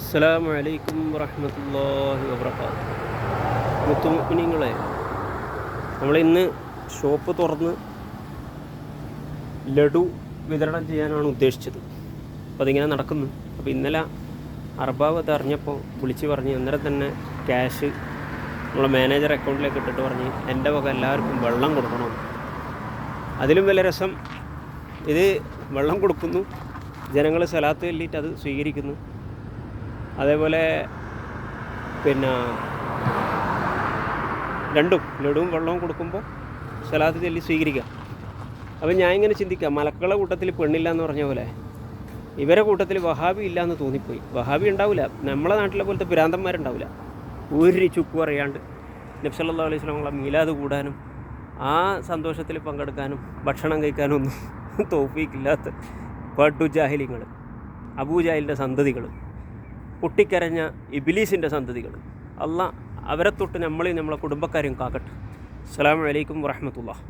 അസ്സലാമു അലൈക്കും വറഹ്മത്തുള്ളാഹി വബറകാതുഹു. മുത്തുമുഅ്മിനീങ്ങളെ, നമ്മളിന്ന് ഷോപ്പ് തുറന്ന് ലഡു വിതരണം ചെയ്യാനാണ് ഉദ്ദേശിച്ചത്. അപ്പോൾ അതിങ്ങനെ നടക്കുന്നു. അപ്പോൾ ഇന്നലെ അർബാബ് അത് അറിഞ്ഞപ്പോൾ വിളിച്ച് പറഞ്ഞ് അന്നേരം തന്നെ ക്യാഷ് നമ്മളെ മാനേജർ അക്കൗണ്ടിലേക്ക് ഇട്ടിട്ട് പറഞ്ഞ് എൻ്റെ വക എല്ലാവർക്കും വെള്ളം കൊടുക്കണമെന്ന്. അതിലും വലിയ രസം, ഇത് വെള്ളം കൊടുക്കുന്നു, ജനങ്ങൾ സ്വലാത്ത് ചൊല്ലിയിട്ട് അത് സ്വീകരിക്കുന്നു. അതേപോലെ രണ്ടും ലഡുവും വെള്ളവും കൊടുക്കുമ്പോൾ സ്വലാത്ത് ചൊല്ലി സ്വീകരിക്കുക. അപ്പോൾ ഞാൻ ഇങ്ങനെ ചിന്തിക്കുക, മലക്കളുടെ കൂട്ടത്തിൽ പെണ്ണില്ല എന്ന് പറഞ്ഞ പോലെ ഇവരെ കൂട്ടത്തിൽ വഹാബി ഇല്ല എന്ന് തോന്നിപ്പോയി. വഹാബി ഉണ്ടാവില്ല, നമ്മളെ നാട്ടിലെ പോലത്തെ ഭ്രാന്തന്മാരുണ്ടാവില്ല. ഒരു ചുക്ക് പറയാണ്ട് നബി സല്ലല്ലാഹു അലൈഹി വസല്ലം മീലാദ് കൂടാനും ആ സന്തോഷത്തിൽ പങ്കെടുക്കാനും ഭക്ഷണം കഴിക്കാനും ഒന്നും തൗഫീഖില്ലാത്ത പടുജാഹിലിങ്ങൾ, അബൂജാഹിലിൻ്റെ സന്തതികൾ, പൊട്ടിക്കരഞ്ഞ ഇബ്ലീസിൻ്റെ സന്തതികൾ. അള്ളാഹ് അവരെ തൊട്ട് നമ്മളെ കുടുംബക്കാരെയും കാക്കട്ടെ. അസ്സലാമു അലൈക്കും വറഹ്മത്തുള്ളാഹി.